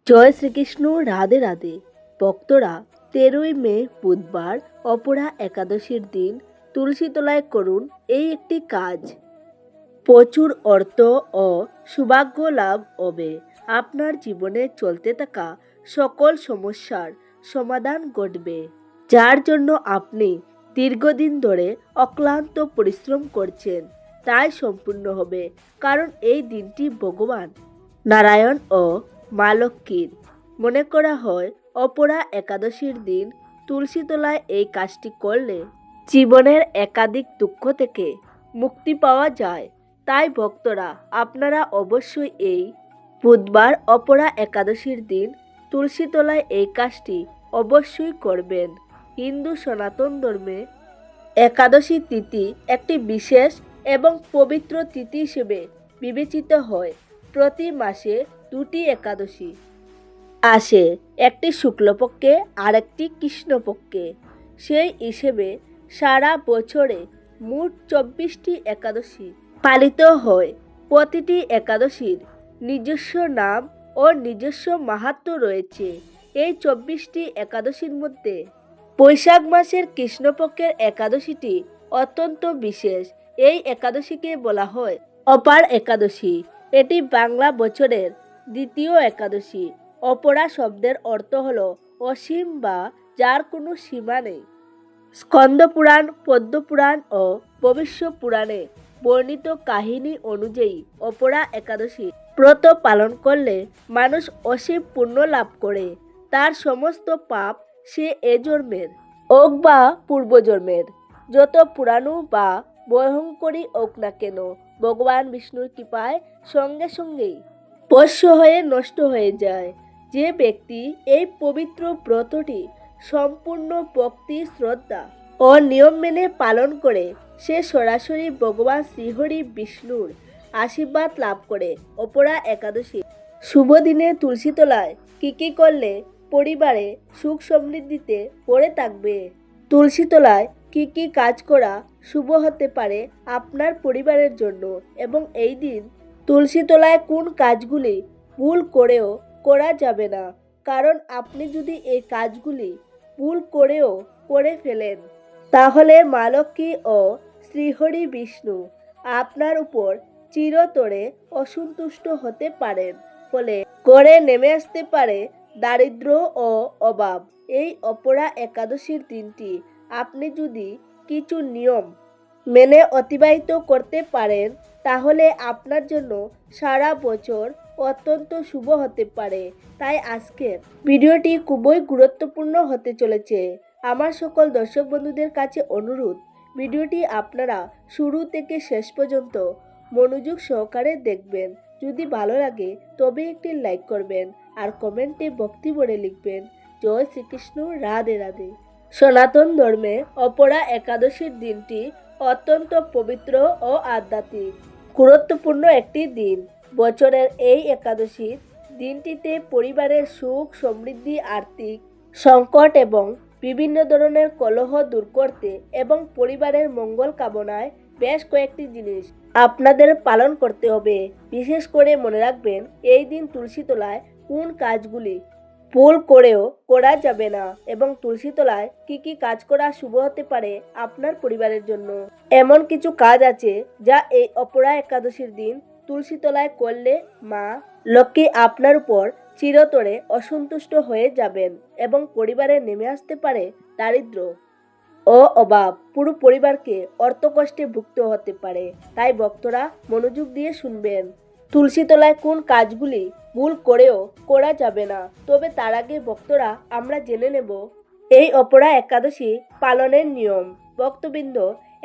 জয় শ্রীকৃষ্ণ। রাধে রাধে। ভক্তরা 13ই মে বুধবার অপরা একাদশীর দিন তুলসীতলায় করুন এই একটি কাজ। প্রচুর অর্থ ও সৌভাগ্য লাভ হবে। আপনার জীবনে চলতে থাকা সকল সমস্যার সমাধান ঘটবে, যার জন্য আপনি দীর্ঘদিন ধরে অক্লান্ত পরিশ্রম করছেন তাই সম্পূর্ণ হবে। কারণ এই দিনটি ভগবান নারায়ণ ও মা লক্ষ্মীর। মনে করা হয় অপরা একাদশীর দিন তুলসীতলায় এই কাজটি করলে জীবনের একাধিক দুঃখ থেকে মুক্তি পাওয়া যায়। তাই ভক্তরা আপনারা অবশ্যই এই বুধবার অপরা একাদশীর দিন তুলসীতলায় এই কাজটি অবশ্যই করবেন। হিন্দু সনাতন ধর্মে একাদশী তিথি একটি বিশেষ এবং পবিত্র তিথি হিসেবে বিবেচিত হয়। প্রতি মাসে দুটি একাদশী আসে, একটি শুক্লপক্ষে আর একটি কৃষ্ণপক্ষে। সেই হিসেবে সারা বছরে মোট 24টি একাদশী পালিত হয়। প্রতিটি একাদশীর নিজস্ব নাম ও নিজস্ব মাহাত্ম্য রয়েছে। এই 24টি একাদশীর মধ্যে বৈশাখ মাসের কৃষ্ণপক্ষের একাদশীটি অত্যন্ত বিশেষ। এই একাদশীকে বলা হয় অপার একাদশী। এটি বাংলা বছরের দ্বিতীয় একাদশী। অপরা শব্দের অর্থ হল অসীম বা যার কোনো সীমা নেই। স্কন্দ পুরাণ, পদ্ম পুরাণ ও ভবিষ্য পুরাণে বর্ণিত কাহিনী অনুযায়ী অপরা একাদশী ব্রত পালন করলে মানুষ অসীম পুণ্য লাভ করে। তার সমস্ত পাপ সে এ জন্মের হোক বা পূর্বজন্মের যত পুরানো বা ভয়ঙ্করী হোক না কেন, ভগবান বিষ্ণুর কৃপায় সঙ্গে সঙ্গেই ভস্ম হয়ে নষ্ট হয়ে যায়। যে ব্যক্তি এই পবিত্র ব্রতটি সম্পূর্ণ ভক্তি, শ্রদ্ধা ও নিয়ম মেনে পালন করে সে সরাসরি ভগবান শ্রীহরি বিষ্ণুর আশীর্বাদ লাভ করে। অপরা একাদশী শুভ দিনে তুলসীতলায় কি করলে পরিবারে সুখ সমৃদ্ধিতে ভরে থাকবে? তুলসীতলায় কি কাজ করা শুভ হতে পারে আপনার পরিবারের জন্য, এবং এই দিন তুলসীতলায় কোন কাজগুলি ভুল করেও করা যাবে না? কারণ আপনি যদি এই কাজগুলি ভুল করেও করে ফেলেন তাহলে মা লক্ষ্মী ও শ্রীহরি বিষ্ণু আপনার উপর চিরতরে অসন্তুষ্ট হতে পারেন। ফলে ঘরে নেমে আসতে পারে দারিদ্র ও অভাব। এই অপরা একাদশীর দিনটি আপনি যদি কিছু নিয়ম মেনে অতিবাহিত করতে পারেন তাহলে আপনার জন্য সারা বছর অত্যন্ত শুভ হতে পারে। তাই আজকের ভিডিওটি খুবই গুরুত্বপূর্ণ হতে চলেছে। আমার সকল দর্শক বন্ধুদের কাছে অনুরোধ, ভিডিওটি আপনারা শুরু থেকে শেষ পর্যন্ত মনোযোগ সহকারে দেখবেন। যদি ভালো লাগে তবে একটি লাইক করবেন আর কমেন্টে ভক্তি ভরে লিখবেন জয় শ্রীকৃষ্ণ, রাধে রাধে। সনাতন ধর্মে অপরা একাদশীর দিনটি অত্যন্ত পবিত্র ও আধ্যাত্মিক গুরুত্বপূর্ণ একটি দিন। বছরের এই একাদশীর দিনটিতে পরিবারের সুখ সমৃদ্ধি, আর্থিক সংকট এবং বিভিন্ন ধরনের কলহ দূর করতে এবং পরিবারের মঙ্গল কামনায় বেশ কয়েকটি জিনিস আপনাদের পালন করতে হবে। বিশেষ করে মনে রাখবেন এই দিন তুলসীতলায় কোন কাজগুলি ভুল করেও করা যাবে না, এবং তুলসীতলায় কি কাজ করা শুভ হতে পারে আপনার পরিবারের জন্য। এমন কিছু কাজ আছে যা এই অপরা একাদশীর দিন তুলসীতলায় করলে মা লক্ষ্মী আপনার উপর চিরতরে অসন্তুষ্ট হয়ে যাবেন এবং পরিবারে নেমে আসতে পারে দারিদ্র ও অভাব। পুরো পরিবারকে অর্থকষ্টে ভুগতে হতে পারে। তাই ভক্তরা মনোযোগ দিয়ে শুনবেন। তুলসীতলায় কোন কাজগুলি ভুল করেও করা যাবে না। তবে তার আগে ভক্তরা আমরা জেনে নেব এই অপরা একাদশী পালনের নিয়ম। ভক্তবৃন্দ,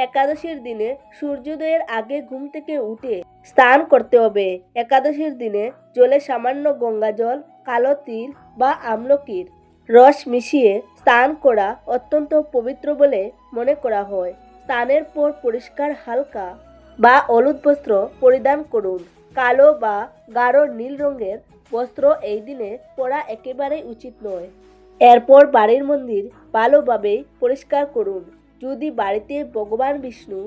একাদশীর দিনে সূর্যোদয়ের আগে ঘুম থেকে উঠে স্নান করতে হবে। একাদশীর দিনে জলে সামান্য গঙ্গা জল, কালো তিল বা আমলকির রস মিশিয়ে স্নান করা অত্যন্ত পবিত্র বলে মনে করা হয়। স্নানের পর পরিষ্কার হালকা বা হলুদ বস্ত্র পরিধান করুন। কালো বা গাঢ় নীল রঙের বস্ত্র এই দিনে পরা একেবারেই উচিত নয়। এরপর বাড়ির মন্দির ভালোভাবে পরিষ্কার করুন। যদি বাড়িতে ভগবান বিষ্ণু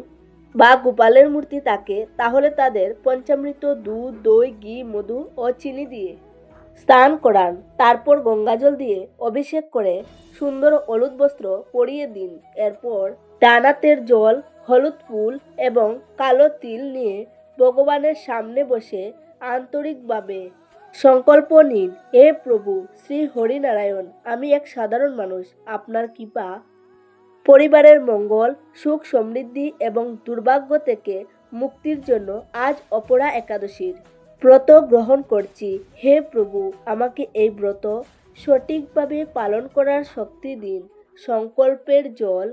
বা গোপালের মূর্তি থাকে তাহলে তাদের পঞ্চামৃত, দুধ, দই, ঘি, মধু ও চিনি দিয়ে স্নান করান। তারপর গঙ্গাজল দিয়ে অভিষেক করে সুন্দর হলুদ বস্ত্র পরিয়ে দিন। এরপর ডান হাতের জল, হলুদ ফুল এবং কালো তিল নিয়ে ভগবানের সামনে বসে আন্তরিকভাবে সংকল্প নিন, হে প্রভু শ্রী হরিনারায়ণ, আমি এক সাধারণ মানুষ। আপনার কৃপা, পরিবারের মঙ্গল, সুখ সমৃদ্ধি এবং দুর্ভাগ্য থেকে মুক্তির জন্য আজ অপরা একাদশীর ব্রত গ্রহণ করছি। হে প্রভু, আমাকে এই ব্রত সঠিকভাবে পালন করার শক্তি দিন। সংকল্পের জল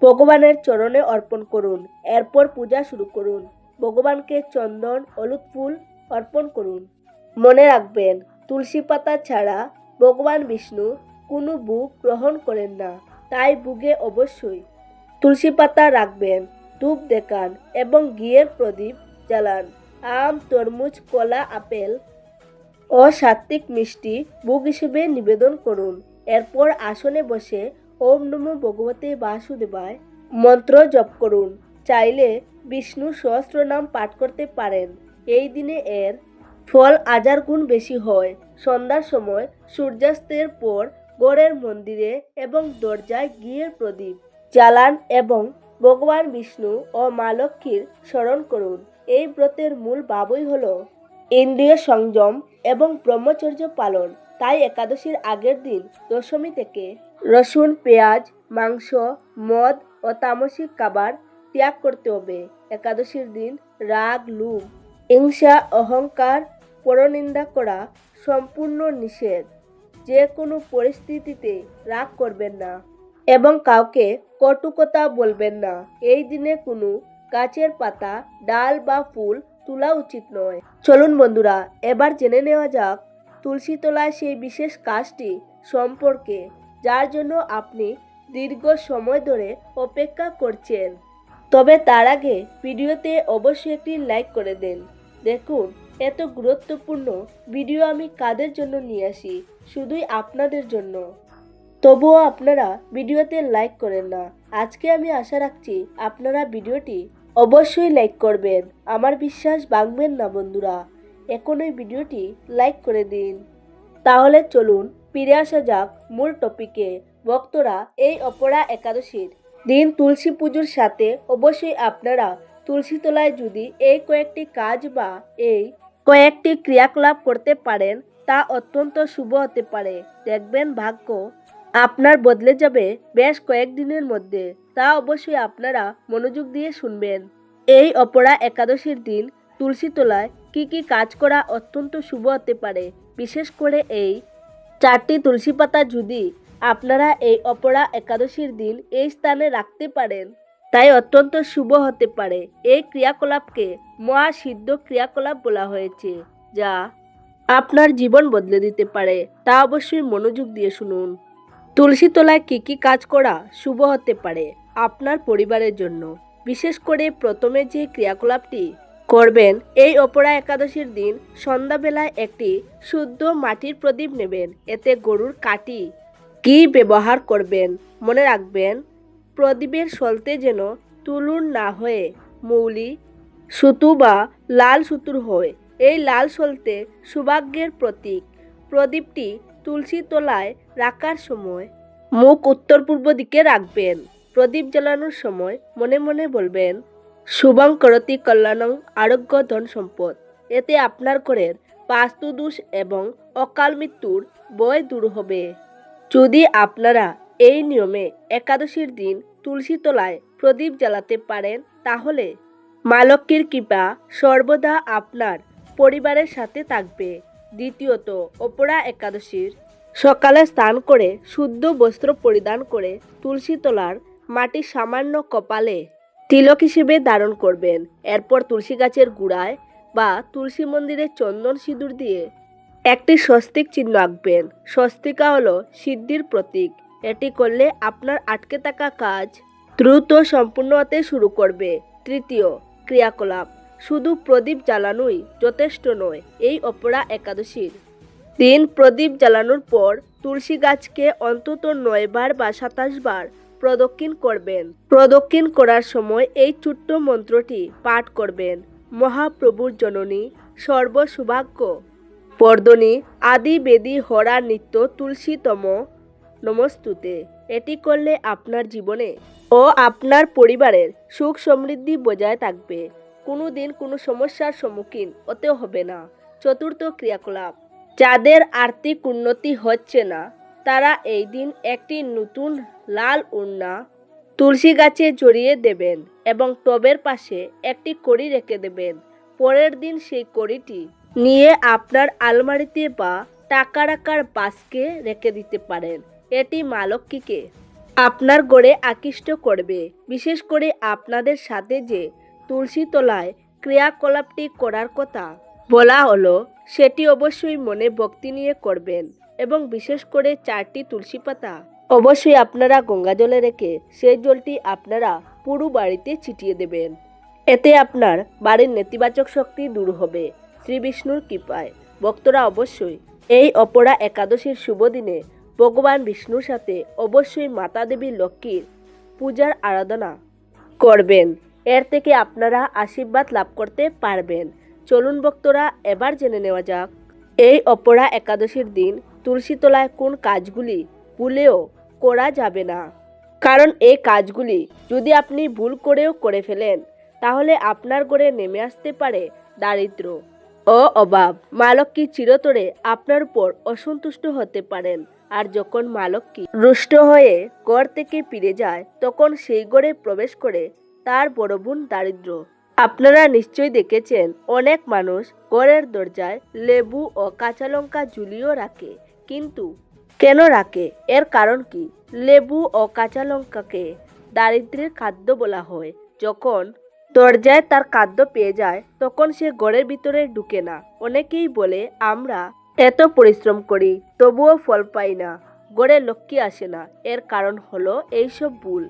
ভগবানের চরণে অর্পণ করুন। এরপর পূজা শুরু করুন। ভগবানকে চন্দন, হলুদ ফুল অর্পণ করুন। মনে রাখবেন, তুলসী পাতা ছাড়া ভগবান বিষ্ণু কোনো ভোগ গ্রহণ করেন না। তাই ভোগে অবশ্যই তুলসী পাতা রাখবেন। ধূপ দেখান এবং ঘিয়ের প্রদীপ জ্বালান। আম, তরমুজ, কলা, আপেল ও সাত্বিক মিষ্টি ভোগ হিসেবে নিবেদন করুন। এরপর আসনে বসে ওম নমো ভগবতে বাসুদেবায় মন্ত্র জপ করুন। চাইলে বিষ্ণু সহস্রনাম পাঠ করতে পারেন। এই দিনে এর ফল 1000 গুণ বেশি হয়। সন্ধ্যার সময় সূর্যাস্তের পর ঘরের মন্দিরে এবং দরজায় ঘিয়ের প্রদীপ জ্বালান এবং ভগবান বিষ্ণু ও মা লক্ষ্মীর স্মরণ করুন। এই ব্রতের মূল ভাবই হল ইন্দ্রিয় সংযম এবং ব্রহ্মচর্য পালন। তাই একাদশীর আগের দিন দশমী থেকে রসুন, পেঁয়াজ, মাংস, মদ ও তামসিক খাবার ত্যাগ করতে হবে। একাদশীর দিন রাগ, লোভ, হিংসা, অহংকার, পরনিন্দা করা সম্পূর্ণ নিষেধ। যে কোনো পরিস্থিতিতে রাগ করবেন না এবং কাউকে কটু কথা বলবেন না। এই দিনে কোনো গাছের পাতা, ডাল বা ফুল তোলা উচিত নয়। চলুন বন্ধুরা, এবার জেনে নেওয়া যাক তুলসী তলায় সেই বিশেষ কাজটি সম্পর্কে, যার জন্য আপনি দীর্ঘ সময় ধরে অপেক্ষা করছেন। তবে তার আগে ভিডিওতে অবশ্যই একটি লাইক করে দেন। দেখুন, এত গুরুত্বপূর্ণ ভিডিও আমি কাদের জন্য নিয়ে আসি, শুধুই আপনাদের জন্য। তবুও আপনারা ভিডিওতে লাইক করেন না। আজকে আমি আশা রাখছি আপনারা ভিডিওটি অবশ্যই লাইক করবেন। আমার বিশ্বাস ভাঙবেন না বন্ধুরা। এখনই ভিডিওটি লাইক করে দিন। তাহলে চলুন ফিরে আসা যাক মূল টপিকে। ভক্তরা, এই অপরা একাদশীর দিন তুলসী পুজোর সাথে অবশ্যই আপনারা তুলসী তলায় যদি এই কয়েকটি কাজ বা এই কয়েকটি ক্রিয়াকলাপ করতে পারেন, তা অত্যন্ত শুভ হতে পারে। দেখবেন ভাগ্য আপনার বদলে যাবে বেশ কয়েকদিনের মধ্যে। তা অবশ্যই আপনারা মনোযোগ দিয়ে শুনবেন। এই অপরা একাদশীর দিন তুলসী তলায় কি কি কাজ করা অত্যন্ত শুভ হতে পারে, বিশেষ করে এই 4টি তুলসী পাতা যদি আপনারা এই অপরা একাদশীর দিন এই স্থানে রাখতে পারেন, তাই অত্যন্ত শুভ হতে পারে। এই ক্রিয়াকলাপকে মহাসিদ্ধ ক্রিয়াকলাপ বলা হয়েছে, যা আপনার জীবন বদলে দিতে পারে। তা অবশ্যই মনোযোগ দিয়ে শুনুন। তুলসী তলায় কি কি কাজ করা শুভ হতে পারে আপনার পরিবারের জন্য। বিশেষ করে প্রথমে যে ক্রিয়াকলাপটি করবেন, এই অপরা একাদশীর দিন সন্ধ্যাবেলায় একটি শুদ্ধ মাটির প্রদীপ নেবেন। এতে গরুর কাটি ঘি ব্যবহার করবেন। মনে রাখবেন, প্রদীপের সলতে যেন তুলুর না হয়ে মৌলি, সুতো বা লাল সুতোর হয়। এই লাল সলতে সৌভাগ্যের প্রতীক। প্রদীপটি তুলসী তলায় রাখার সময় মুখ উত্তর পূর্ব দিকে রাখবেন। প্রদীপ জ্বালানোর সময় মনে মনে বলবেন, শুভং করতি কল্যাণং আরোগ্য ধন সম্পদ। এতে আপনার ঘরের বাস্তুদোষ এবং অকাল মৃত্যুর ভয় দূর হবে। যদি আপনারা এই নিয়মে একাদশীর দিন তুলসী তলায় প্রদীপ জ্বালাতে পারেন, তাহলে মা লক্ষ্মীর কৃপা সর্বদা আপনার পরিবারের সাথে থাকবে। দ্বিতীয়ত, অপরা একাদশীর সকালে স্নান করে শুদ্ধ বস্ত্র পরিধান করে তুলসী তলার মাটি সামান্য কপালে তিলক হিসেবে ধারণ করবেন। এরপর তুলসী গাছের গোড়ায় বা তুলসী মন্দিরে চন্দন সিঁদুর দিয়ে একটি স্বস্তিক চিহ্ন আঁকবেন। স্বস্তিকা হলো সিদ্ধির প্রতীক। এটি করলে আপনার আটকে থাকা কাজ দ্রুত সম্পূর্ণ হতে শুরু করবে। তৃতীয় ক্রিয়াকলাপ, শুধু প্রদীপ জ্বালানোই যথেষ্ট নয়। এই অপরা একাদশীর দিন প্রদীপ জ্বালানোর পর তুলসী গাছকে অন্তত 9 বার বা 27 বার প্রদক্ষিণ করবেন। প্রদক্ষিণ করার সময় এই ছোট্ট মন্ত্রটি পাঠ করবেন, মহাপ্রভুর জননী সর্ব সৌভাগ্য বর্দনী আদি বেদি হরা নিত্য তুলসীতম নমস্তুতে। এটি করলে আপনার জীবনে ও আপনার পরিবারের সুখ সমৃদ্ধি বজায় থাকবে। কোনো দিন কোনো সমস্যার সম্মুখীন হতে হবে না। চতুর্থ ক্রিয়াকলাপ, যাদের আর্থিক উন্নতি হচ্ছে না তারা এই দিন একটি নতুন লাল ওড়না তুলসী গাছে জড়িয়ে দেবেন এবং টবের পাশে একটি কড়ি রেখে দেবেন। পরের দিন সেই কড়িটি নিয়ে আপনার আলমারিতে বা টাকা রাখার বাস্কে রেখে দিতে পারেন। এটি মা লক্ষ্মীকে আপনার ঘরে আকৃষ্ট করবে। বিশেষ করে আপনাদের সাথে যে তুলসী তলায় ক্রিয়াকলাপটি করার কথা বলা হলো সেটি অবশ্যই মনে ভক্তি নিয়ে করবেন এবং বিশেষ করে 4টি তুলসী পাতা অবশ্যই আপনারা গঙ্গা জলে রেখে সেই জলটি আপনারা পুরো বাড়িতে ছিটিয়ে দেবেন। এতে আপনার বাড়ির নেতিবাচক শক্তি দূর হবে শ্রী বিষ্ণুর কৃপায়। ভক্তরা অবশ্যই এই অপরা একাদশীর শুভ দিনে ভগবান বিষ্ণুর সাথে অবশ্যই মাতা দেবী লক্ষ্মীর পূজার আরাধনা করবেন। এর থেকে আপনারা আশীর্বাদ লাভ করতে পারবেন। চলুন ভক্তরা এবার জেনে নেওয়া যাক এই অপরা একাদশীর দিন তুলসী তলায় কোন কাজগুলি ভুলেও করা যাবে না। কারণ এই কাজগুলি যদি আপনি ভুল করেও করে ফেলেন তাহলে আপনার ঘরে নেমে আসতে পারে দারিদ্র্য ও অভাব। মা লক্ষ্মী চিরতরে আপনার উপর অসন্তুষ্ট হতে পারেন। আর যখন মা লক্ষ্মী রুষ্ট হয়ে ঘর থেকে ফিরে যায় তখন সেই ঘরে প্রবেশ করে তার বড় বোন দারিদ্র। আপনারা নিশ্চয়ই দেখেছেন অনেক মানুষ ঘরের দরজায় লেবু ও কাঁচা লঙ্কা ঝুলিয়েও রাখে, কিন্তু কেন রাখে? এর কারণ কি? লেবু ও কাঁচা লঙ্কাকে দারিদ্র্যের খাদ্য বলা হয়। যখন দরজায় তার খাদ্য পেয়ে যায় তখন সে ঘরের ভিতরে ঢুকে না। অনেকেই বলে আমরা এত পরিশ্রম করি তবুও ফল পাই না, ঘরে লক্ষ্মী আসে না। এর কারণ হলো এইসব ভুল।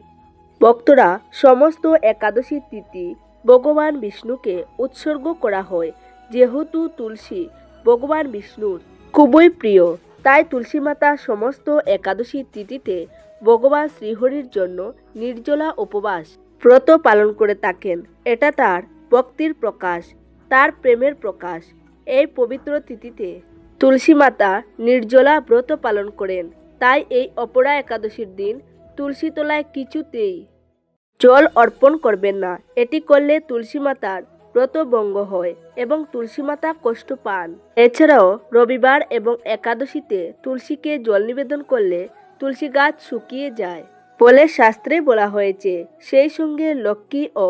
ভক্তরা, সমস্ত একাদশী তিথি ভগবান বিষ্ণুকে উৎসর্গ করা হয়। যেহেতু তুলসী ভগবান বিষ্ণুর খুবই প্রিয় তাই তুলসী মাতা সমস্ত একাদশী তিথিতে ভগবান শ্রীহরির জন্য নির্জলা উপবাস ব্রত পালন করে থাকেন। এটা তার ভক্তির প্রকাশ, তার প্রেমের প্রকাশ। এই পবিত্র তিথিতে তুলসী মাতা নির্জলা ব্রত পালন করেন। তাই এই অপরা একাদশীর দিন তুলসী তলায় কিছুতেই জল অর্পণ করবেন না। এটি করলে তুলসী মাতার ব্রত ভঙ্গ হয় এবং তুলসী মাতা কষ্ট পান। এছাড়াও রবিবার এবং একাদশীতে তুলসীকে জল নিবেদন করলে তুলসী গাছ শুকিয়ে যায় বলে শাস্ত্রে বলা হয়েছে। সেই সঙ্গে লক্ষ্মী ও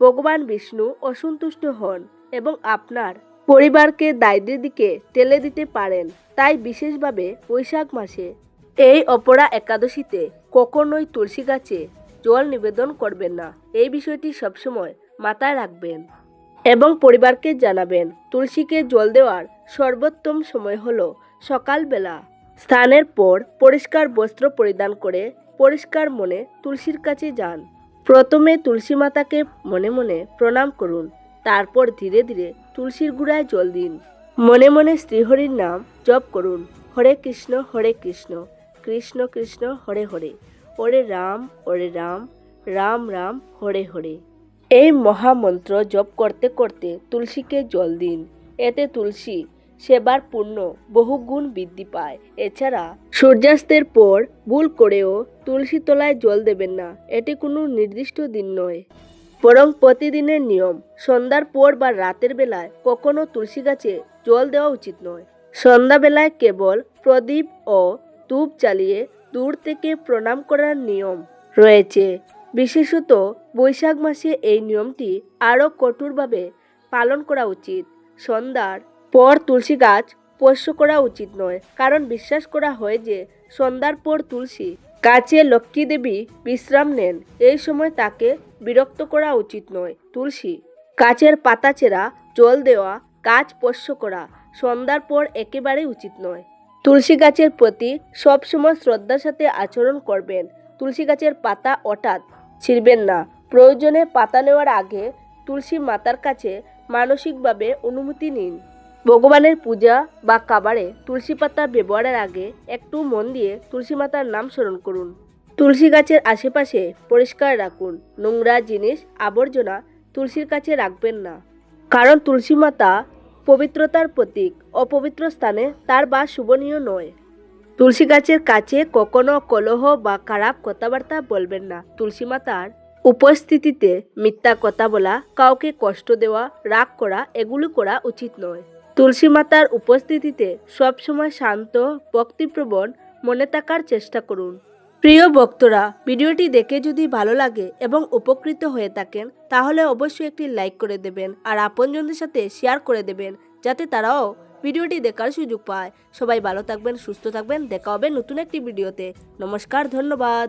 ভগবান বিষ্ণু অসন্তুষ্ট হন এবং আপনার পরিবারকে দারিদ্র্যের দিকে ঠেলে দিতে পারেন। তাই বিশেষভাবে বৈশাখ মাসে এই অপরা একাদশীতে কখনোই তুলসী গাছে জল নিবেদন করবেন না। এই বিষয়টি সবসময় মাথায় রাখবেন এবং পরিবারকে জানাবেন। তুলসীকে জল দেওয়ার সর্বোত্তম সময় হলো সকালবেলা। স্নানের পর পরিষ্কার বস্ত্র পরিধান করে পরিষ্কার মনে তুলসীর কাছে যান। প্রথমে তুলসী মাতাকে মনে মনে প্রণাম করুন, তারপর ধীরে ধীরে তুলসীর গুড়ায় জল দিন। মনে মনে শ্রীহরির নাম জপ করুন। হরে কৃষ্ণ কৃষ্ণ কৃষ্ণ হরে হরে, হরে রাম রাম রাম হরে হরে। এই মহামন্ত্র জপ করতে করতে তুলসীকে জল দিন। এতে তুলসী সেবার পুণ্য বহুগুণ বৃদ্ধি পায়। এছাড়া সূর্যাস্তের পর ভুল করেও তুলসী তলায় জল দেবেন না। এটি কোনো নির্দিষ্ট দিন নয়, বরং প্রতিদিনের নিয়ম। সন্ধ্যার পর বা রাতের বেলায় কখনো তুলসী গাছে জল দেওয়া উচিত নয়। সন্ধ্যাবেলায় কেবল প্রদীপ ও ধূপ জ্বালিয়ে দূর থেকে প্রণাম করার নিয়ম রয়েছে। বিশেষত বৈশাখ মাসে এই নিয়মটি আরও কঠোরভাবে পালন করা উচিত। সন্ধ্যার পর তুলসী গাছ স্পর্শ করা উচিত নয়, কারণ বিশ্বাস করা হয় যে সন্ধ্যার পর তুলসী গাছে লক্ষ্মী দেবী বিশ্রাম নেন। এই সময় তাকে বিরক্ত করা উচিত নয়। তুলসী গাছের পাতা ছেঁড়া, জল দেওয়া, গাছ স্পর্শ করা সন্ধ্যার পর একেবারেই উচিত নয়। তুলসী গাছের প্রতি সবসময় শ্রদ্ধার সাথে আচরণ করবেন। তুলসী গাছের পাতা হঠাৎ ছিঁড়বেন না। প্রয়োজনে পাতা নেওয়ার আগে তুলসী মাতার কাছে মানসিকভাবে অনুমতি নিন। ভগবানের পূজা বা খাবারে তুলসী পাতা ব্যবহারের আগে একটু মন দিয়ে তুলসী মাতার নাম স্মরণ করুন। তুলসী গাছের আশেপাশে পরিষ্কার রাখুন। নোংরা জিনিস, আবর্জনা তুলসীর কাছে রাখবেন না, কারণ তুলসী মাতা পবিত্রতার প্রতীক। অপবিত্র স্থানে তার বাস শুভনীয় নয়। তুলসী গাছের কাছে কখনো কলহ বা খারাপ কথাবার্তা বলবেন না। তুলসী মাতার উপস্থিতিতে মিথ্যা কথা বলা, কাউকে কষ্ট দেওয়া, রাগ করা এগুলো করা উচিত নয়। তুলসী মাতার উপস্থিতিতে সবসময় শান্ত, ভক্তিপ্রবণ মনে থাকার চেষ্টা করুন। প্রিয় ভক্তরা, ভিডিওটি দেখে যদি ভালো লাগে এবং উপকৃত হয়ে থাকেন তাহলে অবশ্যই একটি লাইক করে দেবেন আর আপনজনদের সাথে শেয়ার করে দেবেন যাতে তারাও ভিডিওটি দেখার সুযোগ পায়। সবাই ভালো থাকবেন, সুস্থ থাকবেন। দেখা হবে নতুন একটি ভিডিওতে। নমস্কার, ধন্যবাদ।